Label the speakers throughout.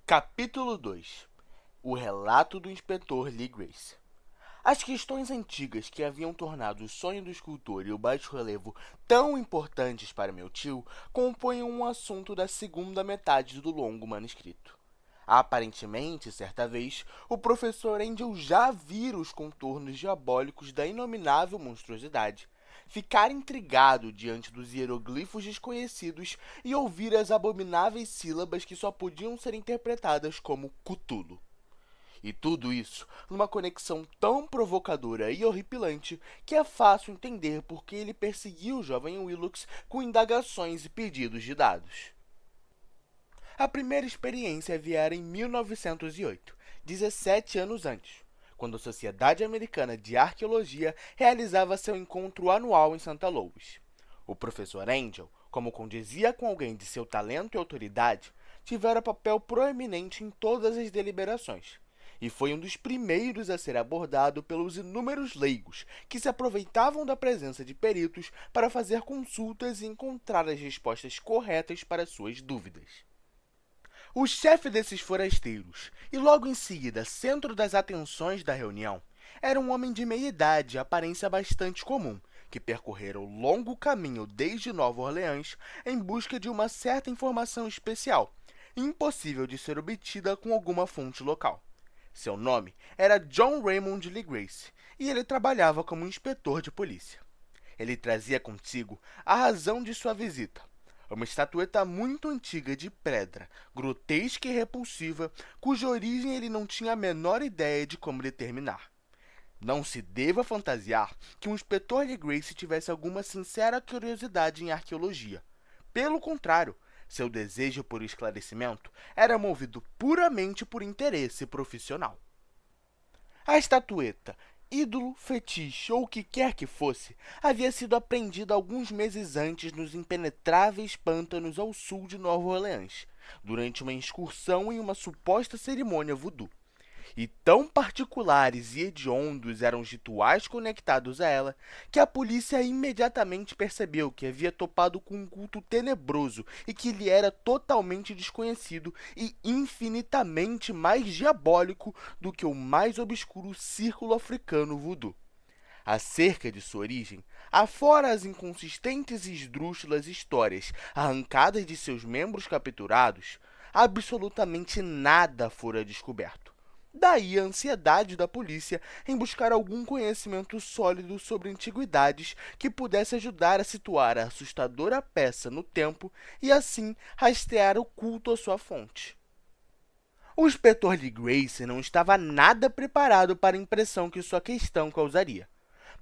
Speaker 1: Capítulo 2. O relato do inspetor Lee Grace. As questões antigas que haviam tornado o sonho do escultor e o baixo relevo tão importantes para meu tio compõem um assunto da segunda metade do longo manuscrito. Aparentemente, certa vez, o professor Angel já vira os contornos diabólicos da inominável monstruosidade, ficar intrigado diante dos hieroglifos desconhecidos e ouvir as abomináveis sílabas que só podiam ser interpretadas como Cthulhu. E tudo isso numa conexão tão provocadora e horripilante que é fácil entender por que ele perseguiu o jovem Willux com indagações e pedidos de dados. A primeira experiência viera em 1908, 17 anos antes, quando a Sociedade Americana de Arqueologia realizava seu encontro anual em Santa Louis. O professor Angel, como condizia com alguém de seu talento e autoridade, tivera papel proeminente em todas as deliberações, e foi um dos primeiros a ser abordado pelos inúmeros leigos que se aproveitavam da presença de peritos para fazer consultas e encontrar as respostas corretas para suas dúvidas. O chefe desses forasteiros, e logo em seguida centro das atenções da reunião, era um homem de meia-idade e aparência bastante comum, que percorrera o longo caminho desde Nova Orleans em busca de uma certa informação especial, impossível de ser obtida com alguma fonte local. Seu nome era John Raymond Lee Grace, e ele trabalhava como inspetor de polícia. Ele trazia consigo a razão de sua visita, uma estatueta muito antiga de pedra, grotesca e repulsiva, cuja origem ele não tinha a menor ideia de como determinar. Não se deva fantasiar que o inspetor Lee Grace tivesse alguma sincera curiosidade em arqueologia. Pelo contrário, seu desejo por esclarecimento era movido puramente por interesse profissional. A estatueta, ídolo, fetiche ou o que quer que fosse, havia sido apreendida alguns meses antes nos impenetráveis pântanos ao sul de Nova Orleans, durante uma excursão em uma suposta cerimônia voodoo. E tão particulares e hediondos eram os rituais conectados a ela, que a polícia imediatamente percebeu que havia topado com um culto tenebroso e que lhe era totalmente desconhecido e infinitamente mais diabólico do que o mais obscuro círculo africano voodoo. Acerca de sua origem, afora as inconsistentes e esdrúxulas histórias arrancadas de seus membros capturados, absolutamente nada fora descoberto. Daí a ansiedade da polícia em buscar algum conhecimento sólido sobre antiguidades que pudesse ajudar a situar a assustadora peça no tempo e, assim, rastrear o culto à sua fonte. O inspetor Lee Grace não estava nada preparado para a impressão que sua questão causaria.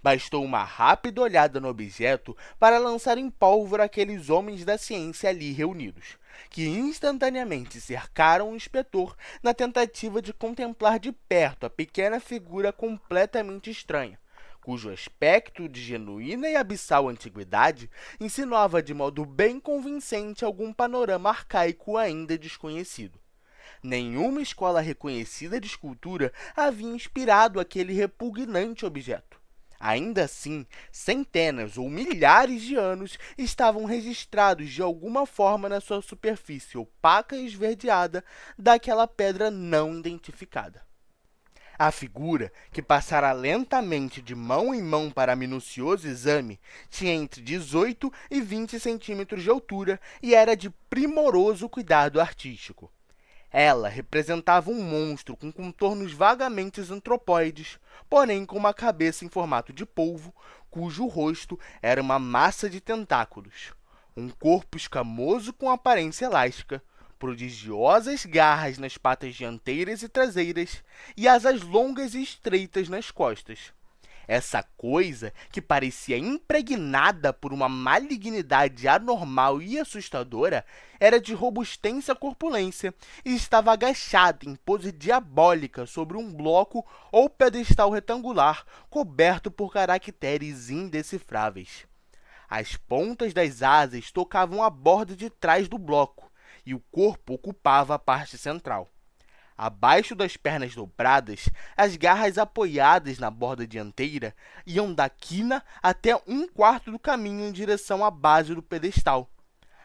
Speaker 1: Bastou uma rápida olhada no objeto para lançar em pólvora aqueles homens da ciência ali reunidos, que instantaneamente cercaram o inspetor na tentativa de contemplar de perto a pequena figura completamente estranha, cujo aspecto de genuína e abissal antiguidade insinuava de modo bem convincente algum panorama arcaico ainda desconhecido. Nenhuma escola reconhecida de escultura havia inspirado aquele repugnante objeto. Ainda assim, centenas ou milhares de anos estavam registrados de alguma forma na sua superfície opaca e esverdeada daquela pedra não identificada. A figura, que passara lentamente de mão em mão para minucioso exame, tinha entre 18 e 20 centímetros de altura e era de primoroso cuidado artístico. Ela representava um monstro com contornos vagamente antropóides, porém com uma cabeça em formato de polvo, cujo rosto era uma massa de tentáculos, um corpo escamoso com aparência elástica, prodigiosas garras nas patas dianteiras e traseiras e asas longas e estreitas nas costas. Essa coisa, que parecia impregnada por uma malignidade anormal e assustadora, era de robustência corpulência e estava agachada em pose diabólica sobre um bloco ou pedestal retangular coberto por caracteres indecifráveis. As pontas das asas tocavam a borda de trás do bloco e o corpo ocupava a parte central. Abaixo das pernas dobradas, as garras apoiadas na borda dianteira iam da quina até um quarto do caminho em direção à base do pedestal.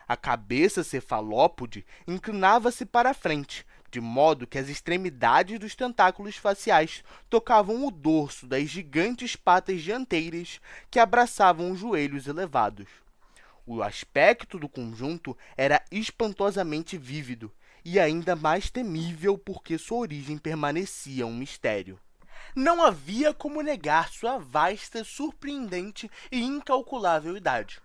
Speaker 1: A cabeça cefalópode inclinava-se para a frente, de modo que as extremidades dos tentáculos faciais tocavam o dorso das gigantes patas dianteiras que abraçavam os joelhos elevados. O aspecto do conjunto era espantosamente vívido e ainda mais temível porque sua origem permanecia um mistério. Não havia como negar sua vasta, surpreendente e incalculável idade.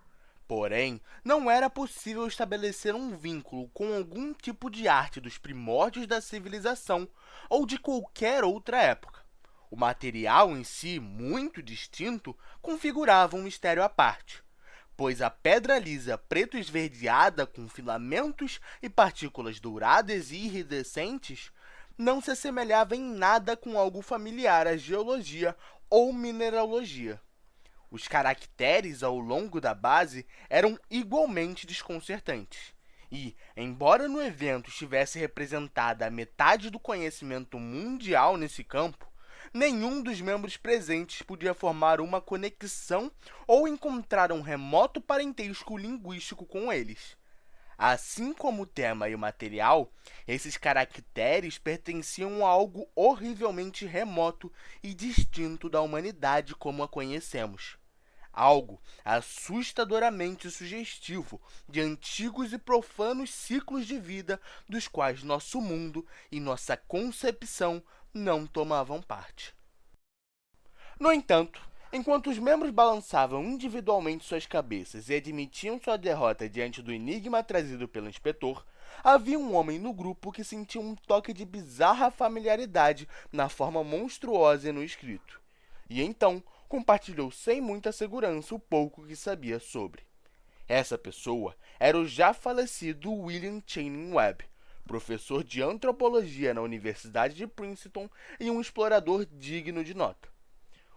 Speaker 1: Porém, não era possível estabelecer um vínculo com algum tipo de arte dos primórdios da civilização ou de qualquer outra época. O material em si, muito distinto, configurava um mistério à parte, pois a pedra lisa preto-esverdeada com filamentos e partículas douradas e iridescentes não se assemelhava em nada com algo familiar à geologia ou mineralogia. Os caracteres ao longo da base eram igualmente desconcertantes. E, embora no evento estivesse representada a metade do conhecimento mundial nesse campo, nenhum dos membros presentes podia formar uma conexão ou encontrar um remoto parentesco linguístico com eles. Assim como o tema e o material, esses caracteres pertenciam a algo horrivelmente remoto e distinto da humanidade como a conhecemos. Algo assustadoramente sugestivo de antigos e profanos ciclos de vida dos quais nosso mundo e nossa concepção não tomavam parte. No entanto, enquanto os membros balançavam individualmente suas cabeças e admitiam sua derrota diante do enigma trazido pelo inspetor, havia um homem no grupo que sentia um toque de bizarra familiaridade na forma monstruosa e no escrito. E então, compartilhou sem muita segurança o pouco que sabia sobre. Essa pessoa era o já falecido William Channing Webb, professor de antropologia na Universidade de Princeton e um explorador digno de nota.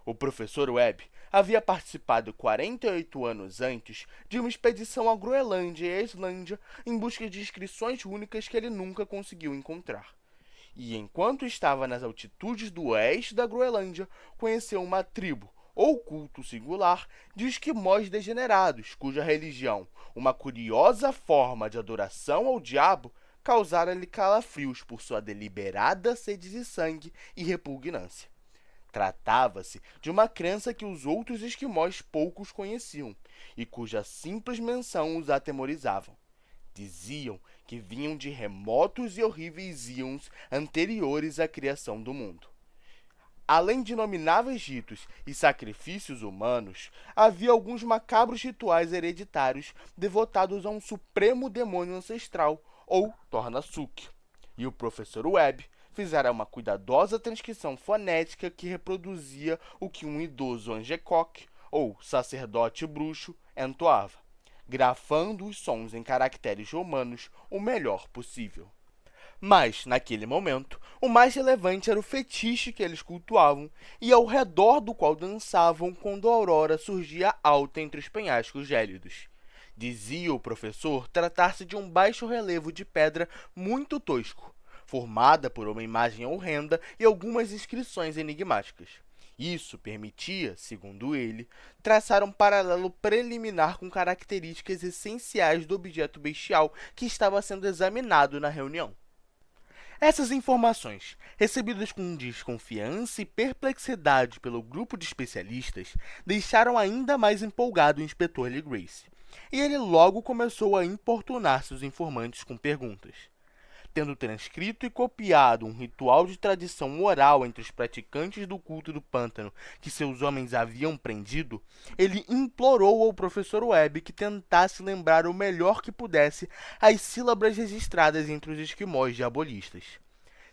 Speaker 1: O professor Webb havia participado 48 anos antes de uma expedição à Groenlândia e à Islândia em busca de inscrições únicas que ele nunca conseguiu encontrar. E enquanto estava nas altitudes do oeste da Groenlândia, conheceu uma tribo, ou culto singular, de esquimós degenerados, cuja religião, uma curiosa forma de adoração ao diabo, causara-lhe calafrios por sua deliberada sede de sangue e repugnância. Tratava-se de uma crença que os outros esquimós poucos conheciam, e cuja simples menção os atemorizavam. Diziam que vinham de remotos e horríveis íons anteriores à criação do mundo. Além de inomináveis ritos e sacrifícios humanos, havia alguns macabros rituais hereditários devotados a um supremo demônio ancestral, ou Tornasuk. E o professor Webb fizera uma cuidadosa transcrição fonética que reproduzia o que um idoso Angekok, ou sacerdote bruxo, entoava, grafando os sons em caracteres romanos o melhor possível. Mas, naquele momento, o mais relevante era o fetiche que eles cultuavam e ao redor do qual dançavam quando a aurora surgia alta entre os penhascos gélidos. Dizia o professor tratar-se de um baixo relevo de pedra muito tosco, formada por uma imagem horrenda e algumas inscrições enigmáticas. Isso permitia, segundo ele, traçar um paralelo preliminar com características essenciais do objeto bestial que estava sendo examinado na reunião. Essas informações, recebidas com desconfiança e perplexidade pelo grupo de especialistas, deixaram ainda mais empolgado o inspetor Lee Grace, e ele logo começou a importunar seus informantes com perguntas. Tendo transcrito e copiado um ritual de tradição oral entre os praticantes do culto do pântano que seus homens haviam prendido, ele implorou ao professor Webb que tentasse lembrar o melhor que pudesse as sílabas registradas entre os esquimós diabolistas.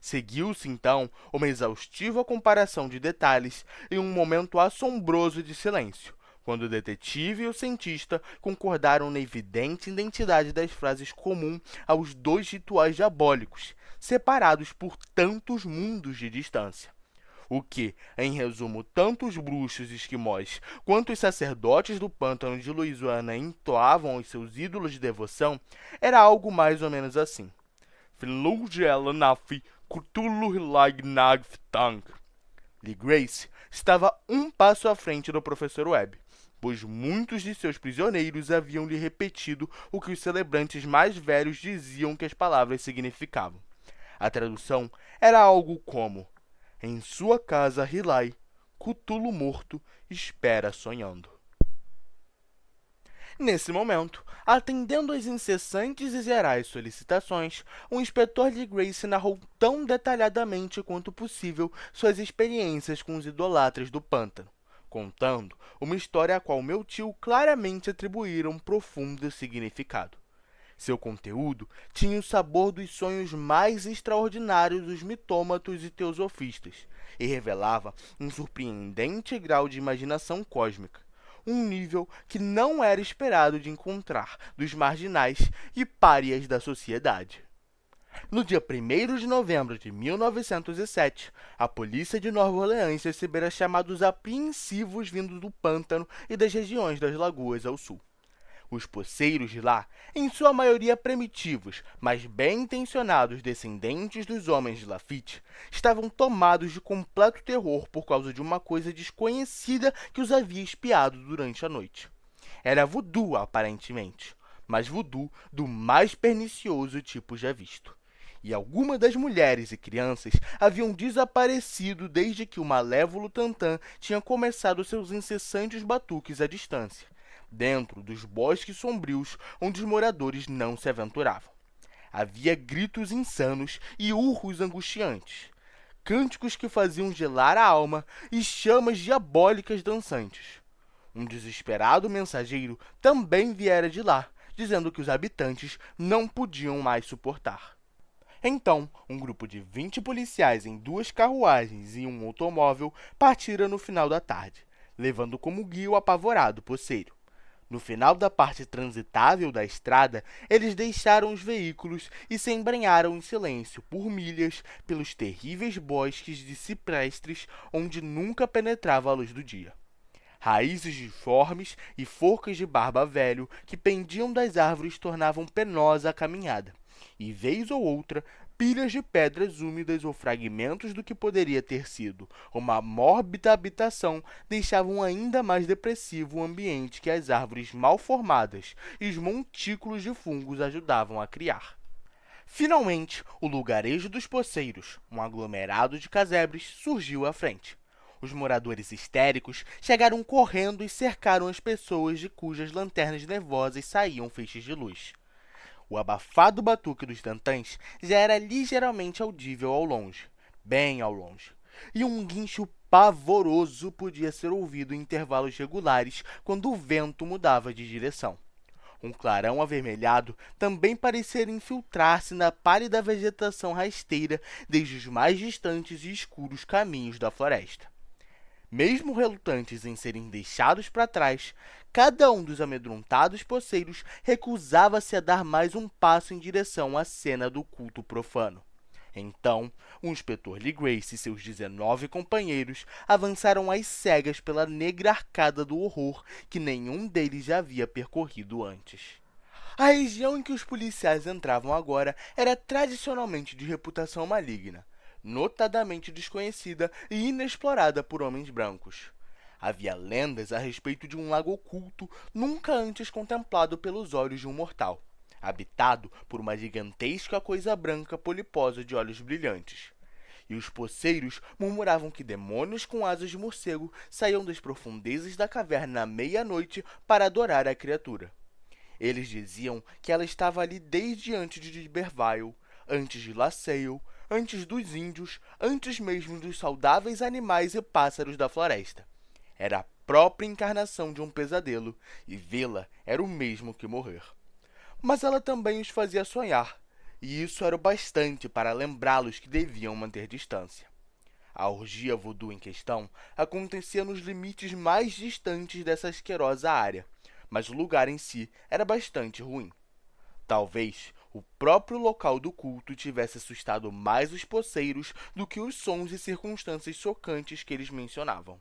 Speaker 1: Seguiu-se, então, uma exaustiva comparação de detalhes e um momento assombroso de silêncio, quando o detetive e o cientista concordaram na evidente identidade das frases comuns aos dois rituais diabólicos, separados por tantos mundos de distância. O que, em resumo, tanto os bruxos esquimós quanto os sacerdotes do pântano de Louisiana entoavam aos seus ídolos de devoção era algo mais ou menos assim. Lee Grace estava um passo à frente do professor Webb, pois muitos de seus prisioneiros haviam lhe repetido o que os celebrantes mais velhos diziam que as palavras significavam. A tradução era algo como: em sua casa, Rilai, Cthulhu morto espera sonhando. Nesse momento, atendendo às incessantes e gerais solicitações, o inspetor Lee Grace narrou tão detalhadamente quanto possível suas experiências com os idolatras do pântano, contando uma história a qual meu tio claramente atribuíra um profundo significado. Seu conteúdo tinha o sabor dos sonhos mais extraordinários dos mitômatos e teosofistas, e revelava um surpreendente grau de imaginação cósmica, um nível que não era esperado de encontrar dos marginais e párias da sociedade. No dia 1º de novembro de 1907, a polícia de Nova Orleans recebera chamados apreensivos vindos do pântano e das regiões das lagoas ao sul. Os poceiros de lá, em sua maioria primitivos, mas bem-intencionados descendentes dos homens de Lafitte, estavam tomados de completo terror por causa de uma coisa desconhecida que os havia espiado durante a noite. Era voodoo, aparentemente, mas voodoo do mais pernicioso tipo já visto. E algumas das mulheres e crianças haviam desaparecido desde que o malévolo Tantã tinha começado seus incessantes batuques à distância, dentro dos bosques sombrios onde os moradores não se aventuravam. Havia gritos insanos e urros angustiantes, cânticos que faziam gelar a alma e chamas diabólicas dançantes. Um desesperado mensageiro também viera de lá, dizendo que os habitantes não podiam mais suportar. Então, um grupo de 20 policiais em 2 carruagens e um automóvel partira no final da tarde, levando como guia o apavorado poceiro. No final da parte transitável da estrada, eles deixaram os veículos e se embrenharam em silêncio por milhas pelos terríveis bosques de ciprestes onde nunca penetrava a luz do dia. Raízes disformes e forcas de barba velho que pendiam das árvores tornavam penosa a caminhada, e vez ou outra, pilhas de pedras úmidas ou fragmentos do que poderia ter sido uma mórbida habitação deixavam ainda mais depressivo o ambiente que as árvores mal formadas e os montículos de fungos ajudavam a criar. Finalmente, o lugarejo dos poceiros, um aglomerado de casebres, surgiu à frente. Os moradores histéricos chegaram correndo e cercaram as pessoas de cujas lanternas nervosas saíam feixes de luz. O abafado batuque dos tantãs já era ligeiramente audível ao longe, bem ao longe, e um guincho pavoroso podia ser ouvido em intervalos regulares quando o vento mudava de direção. Um clarão avermelhado também parecia infiltrar-se na pálida vegetação rasteira desde os mais distantes e escuros caminhos da floresta. Mesmo relutantes em serem deixados para trás, cada um dos amedrontados poceiros recusava-se a dar mais um passo em direção à cena do culto profano. Então, o inspetor Lee Grace e seus 19 companheiros avançaram às cegas pela negra arcada do horror que nenhum deles já havia percorrido antes. A região em que os policiais entravam agora era tradicionalmente de reputação maligna, notadamente desconhecida e inexplorada por homens brancos. Havia lendas a respeito de um lago oculto nunca antes contemplado pelos olhos de um mortal, habitado por uma gigantesca coisa branca poliposa de olhos brilhantes. E os poceiros murmuravam que demônios com asas de morcego saíam das profundezas da caverna à meia-noite para adorar a criatura. Eles diziam que ela estava ali desde antes de Iberville, antes de LaSalle, antes dos índios, antes mesmo dos saudáveis animais e pássaros da floresta. Era a própria encarnação de um pesadelo, e vê-la era o mesmo que morrer. Mas ela também os fazia sonhar, e isso era o bastante para lembrá-los que deviam manter distância. A orgia voodoo em questão acontecia nos limites mais distantes dessa asquerosa área, mas o lugar em si era bastante ruim. Talvez o próprio local do culto tivesse assustado mais os poceiros do que os sons e circunstâncias chocantes que eles mencionavam.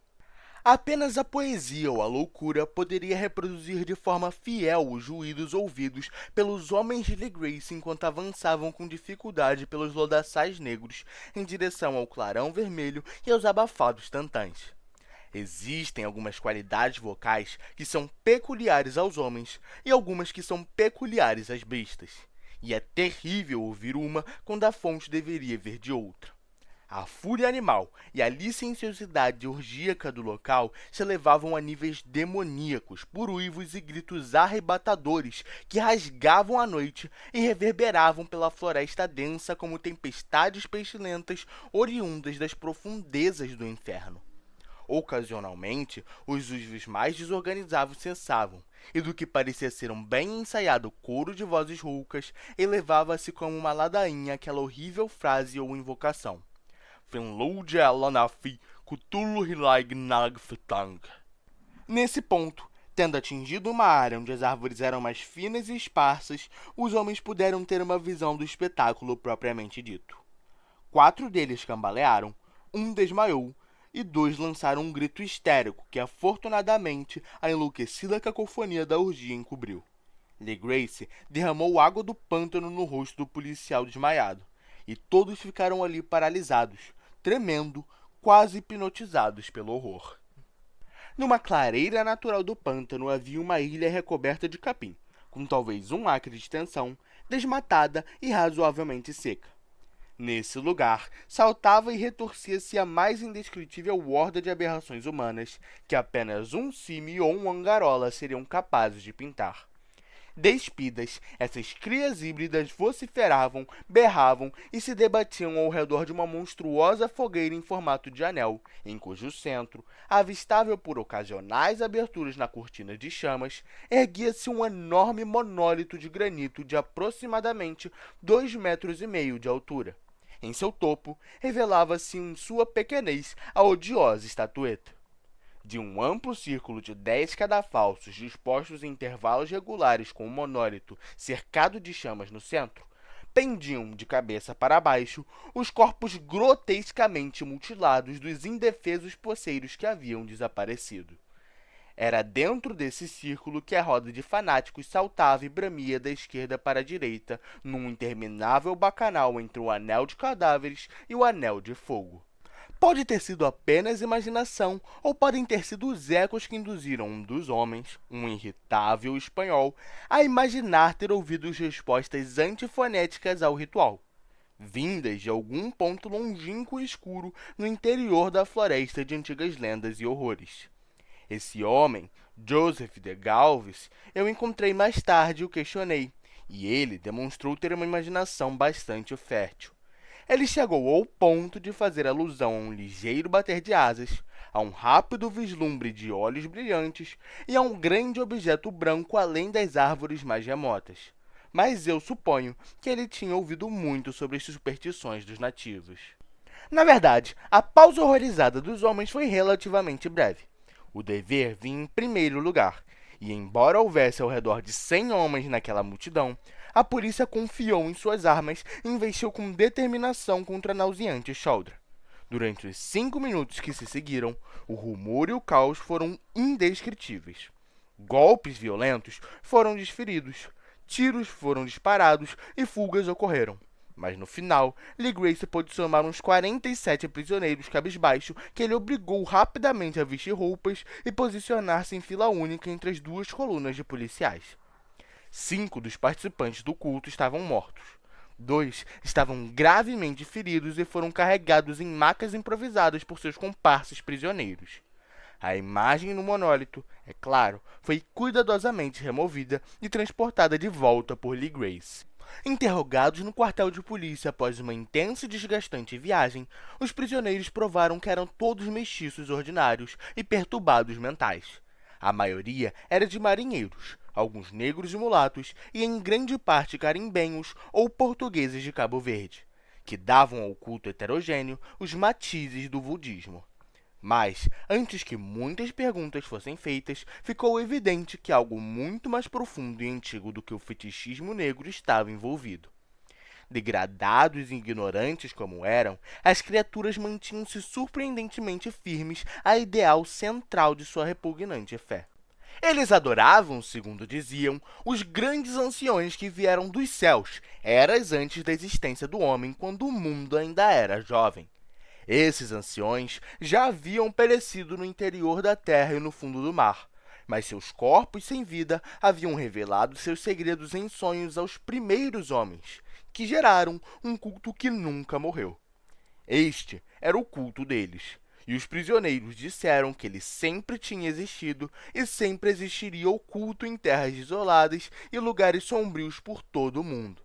Speaker 1: Apenas a poesia ou a loucura poderia reproduzir de forma fiel os ruídos ouvidos pelos homens de Lee Grace enquanto avançavam com dificuldade pelos lodaçais negros em direção ao clarão vermelho e aos abafados tantãs. Existem algumas qualidades vocais que são peculiares aos homens e algumas que são peculiares às bestas. e é terrível ouvir uma quando a fonte deveria vir de outra. A fúria animal e a licenciosidade orgíaca do local se elevavam a níveis demoníacos, por uivos e gritos arrebatadores que rasgavam a noite e reverberavam pela floresta densa como tempestades pestilentas oriundas das profundezas do inferno. Ocasionalmente, os uivos mais desorganizados cessavam, e do que parecia ser um bem ensaiado coro de vozes roucas, elevava-se como uma ladainha aquela horrível frase ou invocação. Finlúdia Elanafi Cthulhu Hilag Nagftang. Nesse ponto, tendo atingido uma área onde as árvores eram mais finas e esparsas, os homens puderam ter uma visão do espetáculo propriamente dito. 4 deles cambalearam, um desmaiou, e 2 lançaram um grito histérico que, afortunadamente, a enlouquecida cacofonia da orgia encobriu. Lee Grace derramou água do pântano no rosto do policial desmaiado, e todos ficaram ali paralisados, tremendo, quase hipnotizados pelo horror. Numa clareira natural do pântano havia uma ilha recoberta de capim, com talvez 1 acre de extensão, desmatada e razoavelmente seca. Nesse lugar, saltava e retorcia-se a mais indescritível horda de aberrações humanas que apenas um cime ou um angarola seriam capazes de pintar. Despidas, essas crias híbridas vociferavam, berravam e se debatiam ao redor de uma monstruosa fogueira em formato de anel, em cujo centro, avistável por ocasionais aberturas na cortina de chamas, erguia-se um enorme monólito de granito de aproximadamente 2,5 metros de altura. Em seu topo, revelava-se em sua pequenez a odiosa estatueta. De um amplo círculo de 10 cadafalsos dispostos em intervalos regulares com o monólito cercado de chamas no centro, pendiam de cabeça para baixo os corpos grotescamente mutilados dos indefesos poceiros que haviam desaparecido. Era dentro desse círculo que a roda de fanáticos saltava e bramia da esquerda para a direita, num interminável bacanal entre o anel de cadáveres e o anel de fogo. Pode ter sido apenas imaginação, ou podem ter sido os ecos que induziram um dos homens, um irritável espanhol, a imaginar ter ouvido respostas antifonéticas ao ritual, vindas de algum ponto longínquo e escuro no interior da floresta de antigas lendas e horrores. Esse homem, Joseph de Galvez, eu encontrei mais tarde e o questionei, e ele demonstrou ter uma imaginação bastante fértil. Ele chegou ao ponto de fazer alusão a um ligeiro bater de asas, a um rápido vislumbre de olhos brilhantes e a um grande objeto branco além das árvores mais remotas. Mas eu suponho que ele tinha ouvido muito sobre as superstições dos nativos. Na verdade, a pausa horrorizada dos homens foi relativamente breve. O dever vinha em primeiro lugar, e embora houvesse ao redor de 100 homens naquela multidão, a polícia confiou em suas armas e investiu com determinação contra a nauseante Shauldra. Durante os 5 minutos que se seguiram, o rumor e o caos foram indescritíveis. Golpes violentos foram desferidos, tiros foram disparados e fugas ocorreram. Mas no final, Lee Grace pôde somar uns 47 prisioneiros cabisbaixo que ele obrigou rapidamente a vestir roupas e posicionar-se em fila única entre as 2 colunas de policiais. 5 dos participantes do culto estavam mortos. 2 estavam gravemente feridos e foram carregados em macas improvisadas por seus comparsas prisioneiros. A imagem no monólito, é claro, foi cuidadosamente removida e transportada de volta por Lee Grace. Interrogados no quartel de polícia após uma intensa e desgastante viagem, os prisioneiros provaram que eram todos mestiços ordinários e perturbados mentais. A maioria era de marinheiros, alguns negros e mulatos e em grande parte carimbenhos ou portugueses de Cabo Verde, que davam ao culto heterogêneo os matizes do budismo. Mas, antes que muitas perguntas fossem feitas, ficou evidente que algo muito mais profundo e antigo do que o fetichismo negro estava envolvido. Degradados e ignorantes como eram, as criaturas mantinham-se surpreendentemente firmes à ideal central de sua repugnante fé. Eles adoravam, segundo diziam, os grandes anciões que vieram dos céus, eras antes da existência do homem, quando o mundo ainda era jovem. Esses anciões já haviam perecido no interior da terra e no fundo do mar, Mas seus corpos sem vida haviam revelado seus segredos em sonhos aos primeiros homens, que geraram um culto que nunca morreu. Este era o culto deles, e os prisioneiros disseram que ele sempre tinha existido e sempre existiria oculto em terras isoladas e lugares sombrios por todo o mundo,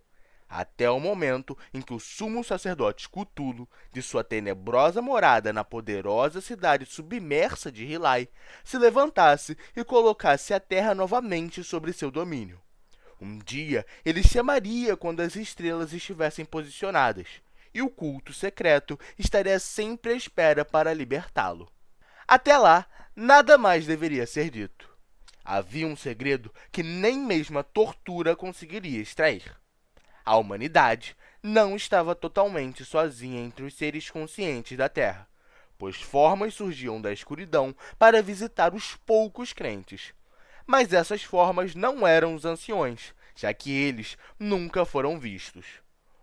Speaker 1: até o momento em que o sumo sacerdote Cthulhu, de sua tenebrosa morada na poderosa cidade submersa de Hilai, se levantasse e colocasse a terra novamente sobre seu domínio. Um dia ele chamaria quando as estrelas estivessem posicionadas, e o culto secreto estaria sempre à espera para libertá-lo. Até lá, nada mais deveria ser dito. Havia um segredo que nem mesmo a tortura conseguiria extrair. A humanidade não estava totalmente sozinha entre os seres conscientes da Terra, pois formas surgiam da escuridão para visitar os poucos crentes. Mas essas formas não eram os anciões, já que eles nunca foram vistos.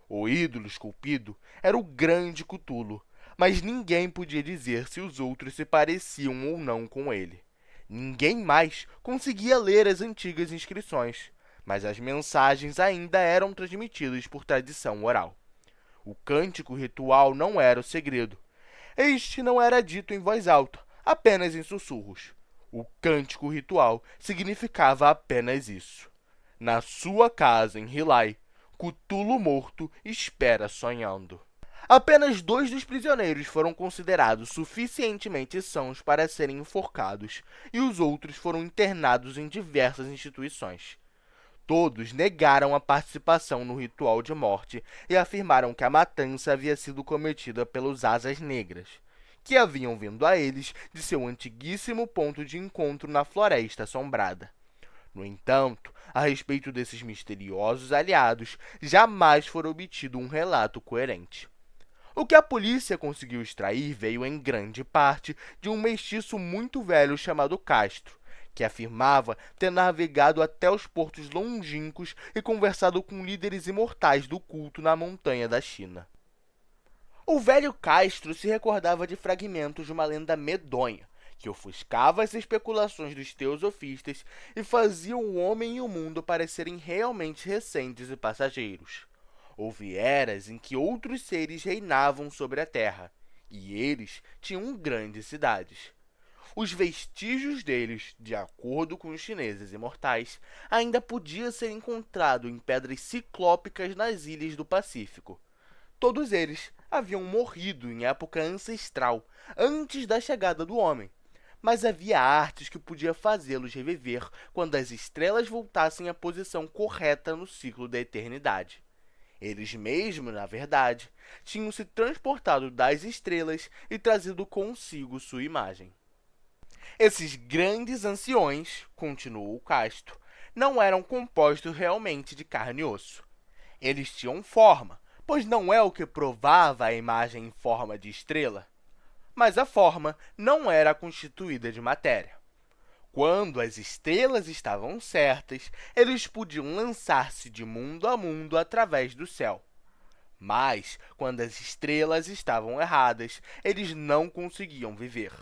Speaker 1: O ídolo esculpido era o grande Cthulhu, mas ninguém podia dizer se os outros se pareciam ou não com ele. Ninguém mais conseguia ler as antigas inscrições, mas as mensagens ainda eram transmitidas por tradição oral. O cântico ritual não era o segredo. Este não era dito em voz alta, apenas em sussurros. O cântico ritual significava apenas isso. Na sua casa em Hilai, Cthulhu morto espera sonhando. Apenas 2 dos prisioneiros foram considerados suficientemente sãos para serem enforcados, e os outros foram internados em diversas instituições. Todos negaram a participação no ritual de morte e afirmaram que a matança havia sido cometida pelos Asas Negras, que haviam vindo a eles de seu antiguíssimo ponto de encontro na Floresta Assombrada. No entanto, a respeito desses misteriosos aliados, jamais foi obtido um relato coerente. O que a polícia conseguiu extrair veio em grande parte de um mestiço muito velho chamado Castro, que afirmava ter navegado até os portos longínquos e conversado com líderes imortais do culto na montanha da China. O velho Castro se recordava de fragmentos de uma lenda medonha, que ofuscava as especulações dos teosofistas e fazia o homem e o mundo parecerem realmente recentes e passageiros. Houve eras em que outros seres reinavam sobre a Terra, e eles tinham grandes cidades. Os vestígios deles, de acordo com os chineses imortais, ainda podia ser encontrado em pedras ciclópicas nas ilhas do Pacífico. Todos eles haviam morrido em época ancestral, antes da chegada do homem, mas havia artes que podia fazê-los reviver quando as estrelas voltassem à posição correta no ciclo da eternidade. Eles mesmos, na verdade, tinham se transportado das estrelas e trazido consigo sua imagem. Esses grandes anciões, continuou Castro, não eram compostos realmente de carne e osso. Eles tinham forma, pois não é o que provava a imagem em forma de estrela? Mas a forma não era constituída de matéria. Quando as estrelas estavam certas, eles podiam lançar-se de mundo a mundo através do céu. Mas, quando as estrelas estavam erradas, eles não conseguiam viver.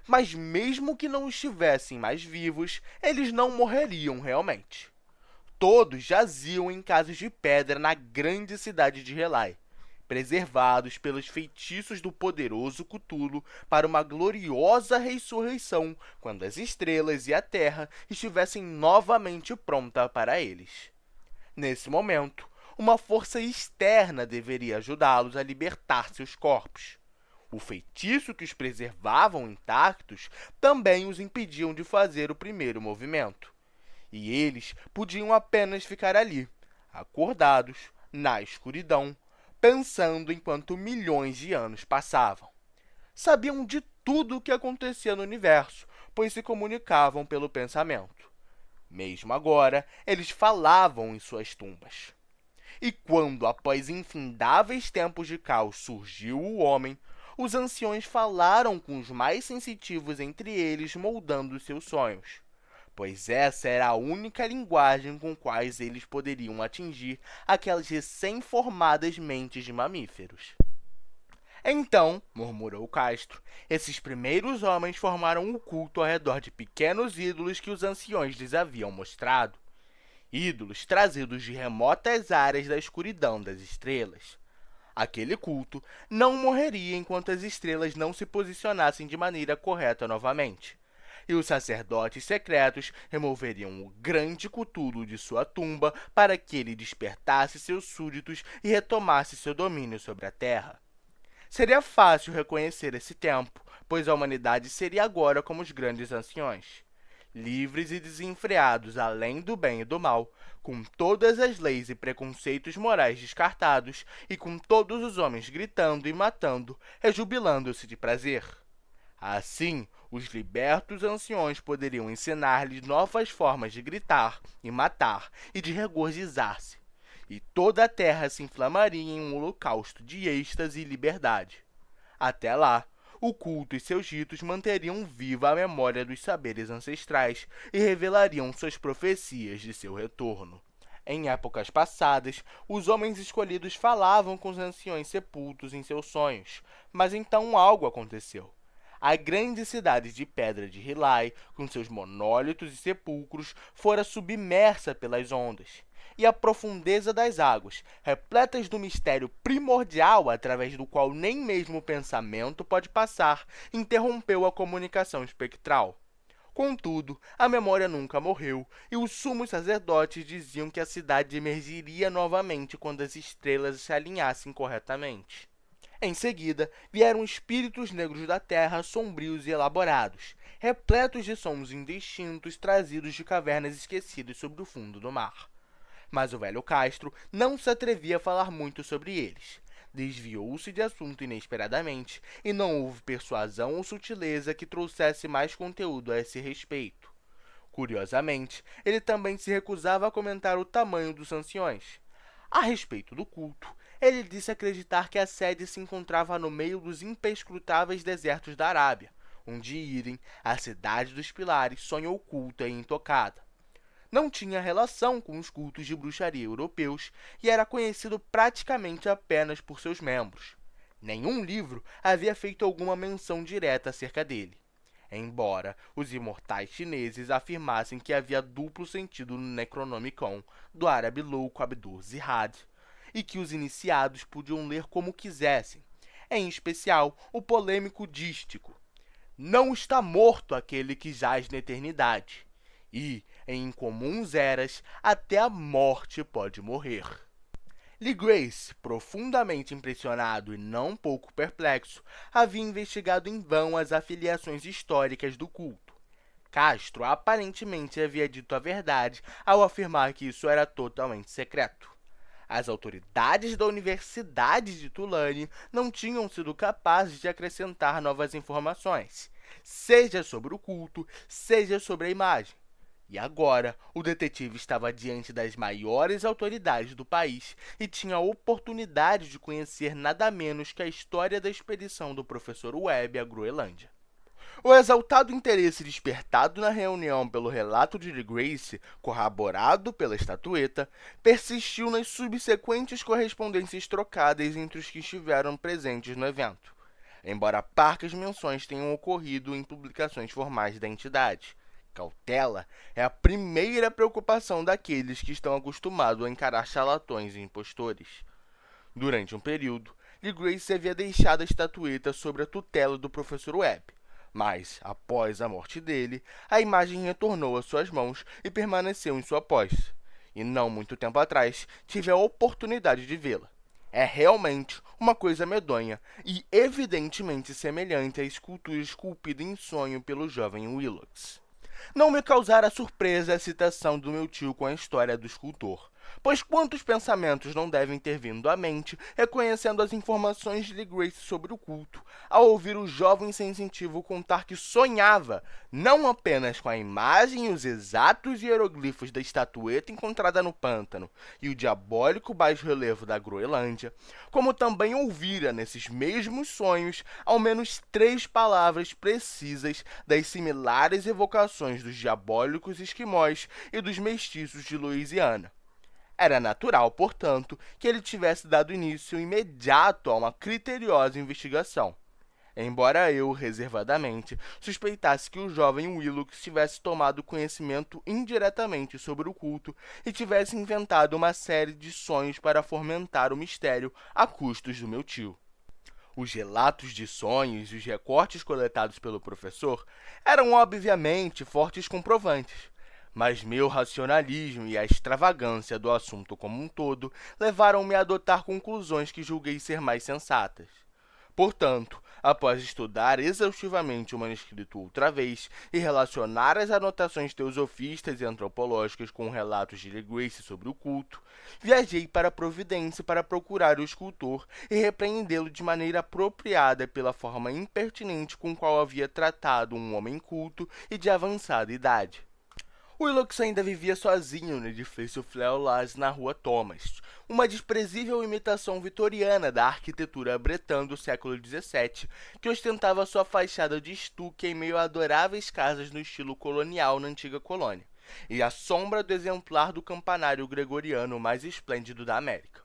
Speaker 1: Mas mesmo que não estivessem mais vivos, eles não morreriam realmente. Todos jaziam em casas de pedra na grande cidade de Helai, preservados pelos feitiços do poderoso Cthulhu para uma gloriosa ressurreição quando as estrelas e a terra estivessem novamente prontas para eles. Nesse momento, uma força externa deveria ajudá-los a libertar seus corpos. O feitiço que os preservavam intactos também os impediam de fazer o primeiro movimento. E eles podiam apenas ficar ali, acordados, na escuridão, pensando enquanto milhões de anos passavam. Sabiam de tudo o que acontecia no universo, pois se comunicavam pelo pensamento. Mesmo agora, eles falavam em suas tumbas. E quando, após infindáveis tempos de caos, surgiu o homem, os anciões falaram com os mais sensitivos entre eles, moldando seus sonhos, pois essa era a única linguagem com quais eles poderiam atingir aquelas recém-formadas mentes de mamíferos. Então, murmurou Castro, esses primeiros homens formaram um culto ao redor de pequenos ídolos que os anciões lhes haviam mostrado. Ídolos trazidos de remotas áreas da escuridão das estrelas. Aquele culto não morreria enquanto as estrelas não se posicionassem de maneira correta novamente. E os sacerdotes secretos removeriam o grande Cthulhu de sua tumba para que ele despertasse seus súditos e retomasse seu domínio sobre a Terra. Seria fácil reconhecer esse tempo, pois a humanidade seria agora como os grandes anciões, livres e desenfreados além do bem e do mal, com todas as leis e preconceitos morais descartados e com todos os homens gritando e matando, rejubilando-se de prazer. Assim, os libertos anciões poderiam ensinar-lhes novas formas de gritar e matar e de regozijar-se, e toda a terra se inflamaria em um holocausto de êxtase e liberdade. Até lá, o culto e seus ritos manteriam viva a memória dos saberes ancestrais e revelariam suas profecias de seu retorno. Em épocas passadas, os homens escolhidos falavam com os anciões sepultos em seus sonhos, mas então algo aconteceu. A grande cidade de pedra de Hilai, com seus monólitos e sepulcros, fora submersa pelas ondas. E a profundeza das águas, repletas do mistério primordial através do qual nem mesmo o pensamento pode passar, interrompeu a comunicação espectral. Contudo, a memória nunca morreu, e os sumos sacerdotes diziam que a cidade emergiria novamente quando as estrelas se alinhassem corretamente. Em seguida, vieram espíritos negros da terra, sombrios e elaborados, repletos de sons indistintos trazidos de cavernas esquecidas sobre o fundo do mar. Mas o velho Castro não se atrevia a falar muito sobre eles. Desviou-se de assunto inesperadamente, e não houve persuasão ou sutileza que trouxesse mais conteúdo a esse respeito. Curiosamente, ele também se recusava a comentar o tamanho dos anciões. A respeito do culto, ele disse acreditar que a sede se encontrava no meio dos imperscrutáveis desertos da Arábia, onde Irem, a cidade dos pilares, sonha oculta e intocada. Não tinha relação com os cultos de bruxaria europeus e era conhecido praticamente apenas por seus membros. Nenhum livro havia feito alguma menção direta acerca dele, embora os imortais chineses afirmassem que havia duplo sentido no Necronomicon do árabe louco Abdul-Zihad, e que os iniciados podiam ler como quisessem, em especial o polêmico dístico. Não está morto aquele que jaz na eternidade, e, em incomuns eras, até a morte pode morrer. Lee Grace, profundamente impressionado e não pouco perplexo, havia investigado em vão as afiliações históricas do culto. Castro aparentemente havia dito a verdade ao afirmar que isso era totalmente secreto. As autoridades da Universidade de Tulane não tinham sido capazes de acrescentar novas informações, seja sobre o culto, seja sobre a imagem. E agora, o detetive estava diante das maiores autoridades do país e tinha a oportunidade de conhecer nada menos que a história da expedição do professor Webb à Groenlândia. O exaltado interesse despertado na reunião pelo relato de Grace, corroborado pela estatueta, persistiu nas subsequentes correspondências trocadas entre os que estiveram presentes no evento, embora parcas menções tenham ocorrido em publicações formais da entidade. Cautela é a primeira preocupação daqueles que estão acostumados a encarar charlatões e impostores. Durante um período, Lee Grace havia deixado a estatueta sob a tutela do professor Webb, mas, após a morte dele, a imagem retornou às suas mãos e permaneceu em sua posse. E não muito tempo atrás, tive a oportunidade de vê-la. É realmente uma coisa medonha e evidentemente semelhante à escultura esculpida em sonho pelo jovem Willox. Não me causara surpresa a citação do meu tio com a história do escultor, pois quantos pensamentos não devem ter vindo à mente reconhecendo as informações de Lee Grace sobre o culto, ao ouvir o jovem sensitivo contar que sonhava não apenas com a imagem e os exatos hieroglifos da estatueta encontrada no pântano e o diabólico baixo-relevo da Groenlândia, como também ouvira nesses mesmos sonhos ao menos 3 palavras precisas das similares evocações dos diabólicos esquimós e dos mestiços de Louisiana. Era natural, portanto, que ele tivesse dado início imediato a uma criteriosa investigação. Embora eu, reservadamente, suspeitasse que o jovem Willox tivesse tomado conhecimento indiretamente sobre o culto e tivesse inventado uma série de sonhos para fomentar o mistério a custos do meu tio. Os relatos de sonhos e os recortes coletados pelo professor eram obviamente fortes comprovantes, mas meu racionalismo e a extravagância do assunto como um todo levaram-me a adotar conclusões que julguei ser mais sensatas. Portanto, após estudar exaustivamente o manuscrito outra vez e relacionar as anotações teosofistas e antropológicas com relatos de Grace sobre o culto, viajei para a Providência para procurar o escultor e repreendê-lo de maneira apropriada pela forma impertinente com qual havia tratado um homem culto e de avançada idade. Willox ainda vivia sozinho no edifício Fleur-Las na rua Thomas, uma desprezível imitação vitoriana da arquitetura bretã do século XVII, que ostentava sua fachada de estuque em meio a adoráveis casas no estilo colonial na antiga colônia, e a sombra do exemplar do campanário gregoriano mais esplêndido da América.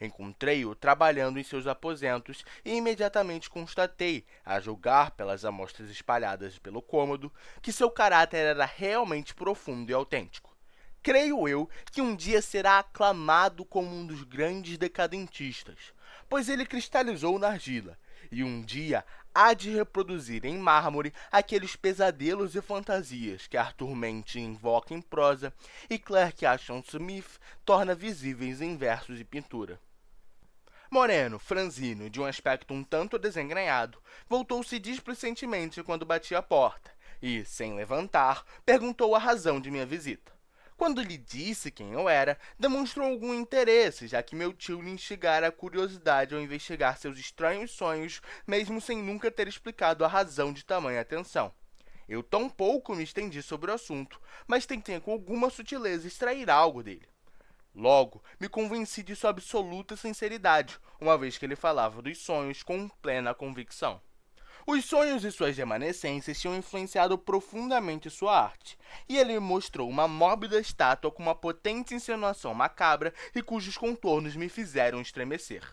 Speaker 1: Encontrei-o trabalhando em seus aposentos e imediatamente constatei, a julgar pelas amostras espalhadas pelo cômodo, que seu caráter era realmente profundo e autêntico. Creio eu que um dia será aclamado como um dos grandes decadentistas, pois ele cristalizou na argila, e um dia há de reproduzir em mármore aqueles pesadelos e fantasias que Arthur Mente invoca em prosa e Clark Ashton Smith torna visíveis em versos e pintura. Moreno, franzino, de um aspecto um tanto desengrenhado, voltou-se displicentemente quando bati a porta e, sem levantar, perguntou a razão de minha visita. Quando lhe disse quem eu era, demonstrou algum interesse, já que meu tio lhe instigara a curiosidade ao investigar seus estranhos sonhos, mesmo sem nunca ter explicado a razão de tamanha atenção. Eu tão pouco me estendi sobre o assunto, mas tentei com alguma sutileza extrair algo dele. Logo, me convenci de sua absoluta sinceridade, uma vez que ele falava dos sonhos com plena convicção. Os sonhos e suas remanescências tinham influenciado profundamente sua arte, e ele me mostrou uma mórbida estátua com uma potente insinuação macabra e cujos contornos me fizeram estremecer.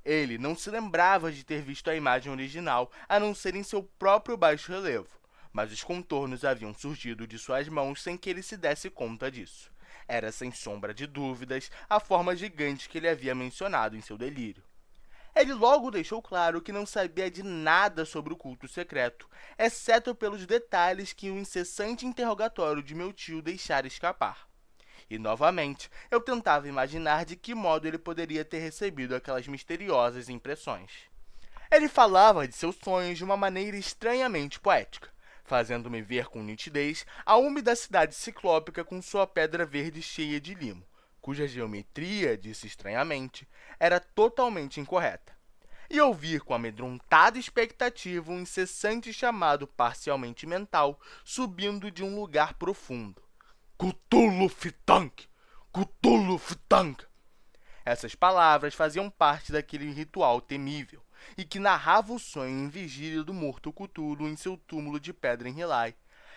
Speaker 1: Ele não se lembrava de ter visto a imagem original, a não ser em seu próprio baixo relevo, mas os contornos haviam surgido de suas mãos sem que ele se desse conta disso. Era, sem sombra de dúvidas, a forma gigante que ele havia mencionado em seu delírio. Ele logo deixou claro que não sabia de nada sobre o culto secreto, exceto pelos detalhes que o incessante interrogatório de meu tio deixara escapar. E, novamente, eu tentava imaginar de que modo ele poderia ter recebido aquelas misteriosas impressões. Ele falava de seus sonhos de uma maneira estranhamente poética, fazendo-me ver com nitidez a úmida cidade ciclópica com sua pedra verde cheia de limo, cuja geometria, disse estranhamente, era totalmente incorreta. E ouvir com amedrontada expectativa um incessante chamado parcialmente mental subindo de um lugar profundo. Cthulhu Ftank! Cthulhu Ftank! Essas palavras faziam parte daquele ritual temível, e que narrava o sonho em vigília do morto Cthulhu em seu túmulo de pedra em Relai,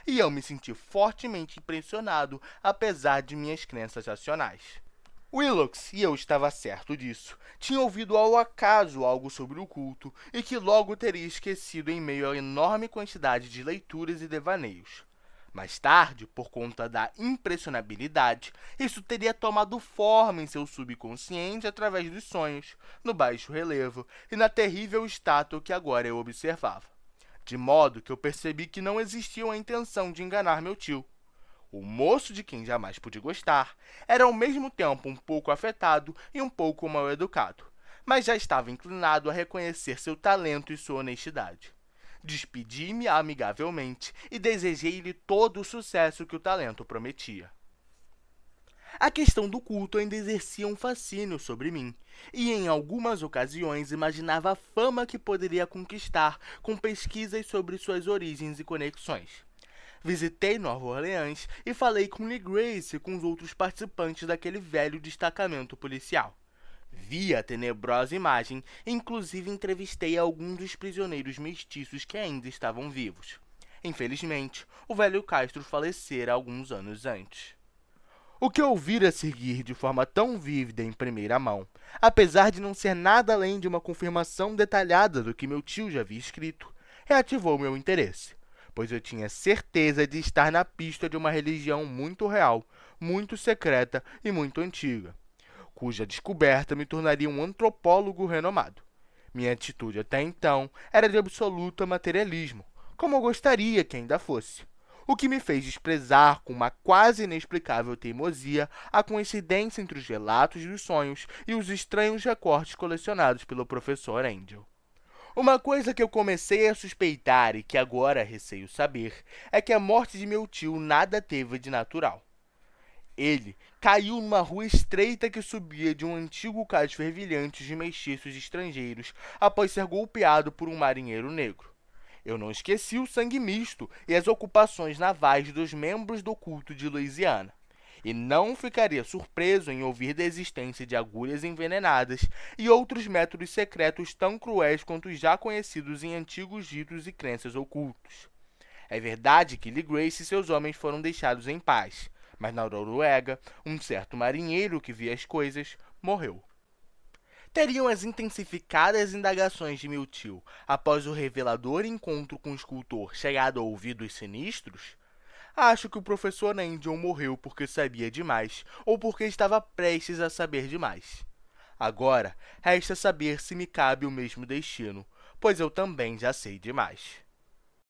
Speaker 1: e eu me senti fortemente impressionado, apesar de minhas crenças racionais. Willox, e eu estava certo disso, tinha ouvido ao acaso algo sobre o culto, e que logo teria esquecido em meio à enorme quantidade de leituras e devaneios. Mais tarde, por conta da impressionabilidade, isso teria tomado forma em seu subconsciente através dos sonhos, no baixo relevo e na terrível estátua que agora eu observava. De modo que eu percebi que não existia a intenção de enganar meu tio. O moço de quem jamais pude gostar era ao mesmo tempo um pouco afetado e um pouco mal educado, mas já estava inclinado a reconhecer seu talento e sua honestidade. Despedi-me amigavelmente e desejei-lhe todo o sucesso que o talento prometia. A questão do culto ainda exercia um fascínio sobre mim, e em algumas ocasiões imaginava a fama que poderia conquistar com pesquisas sobre suas origens e conexões. Visitei Nova Orleans e falei com Lee Grace e com os outros participantes daquele velho destacamento policial. Vi a tenebrosa imagem e inclusive entrevistei alguns dos prisioneiros mestiços que ainda estavam vivos. Infelizmente, o velho Castro falecera alguns anos antes. O que eu vir a seguir de forma tão vívida em primeira mão, apesar de não ser nada além de uma confirmação detalhada do que meu tio já havia escrito, reativou meu interesse, pois eu tinha certeza de estar na pista de uma religião muito real, muito secreta e muito antiga, cuja descoberta me tornaria um antropólogo renomado. Minha atitude até então era de absoluto materialismo, como eu gostaria que ainda fosse, o que me fez desprezar com uma quase inexplicável teimosia a coincidência entre os relatos dos sonhos e os estranhos recortes colecionados pelo professor Angel. Uma coisa que eu comecei a suspeitar e que agora receio saber é que a morte de meu tio nada teve de natural. Ele caiu numa rua estreita que subia de um antigo cais fervilhante de mestiços estrangeiros após ser golpeado por um marinheiro negro. Eu não esqueci o sangue misto e as ocupações navais dos membros do culto de Louisiana. E não ficaria surpreso em ouvir da existência de agulhas envenenadas e outros métodos secretos tão cruéis quanto os já conhecidos em antigos ritos e crenças ocultos. É verdade que Lee Grace e seus homens foram deixados em paz, mas na Noruega, um certo marinheiro que via as coisas morreu. Teriam as intensificadas indagações de meu tio após o revelador encontro com o escultor chegado a ouvidos sinistros? Acho que o professor Angel morreu porque sabia demais ou porque estava prestes a saber demais. Agora, resta saber se me cabe o mesmo destino, pois eu também já sei demais.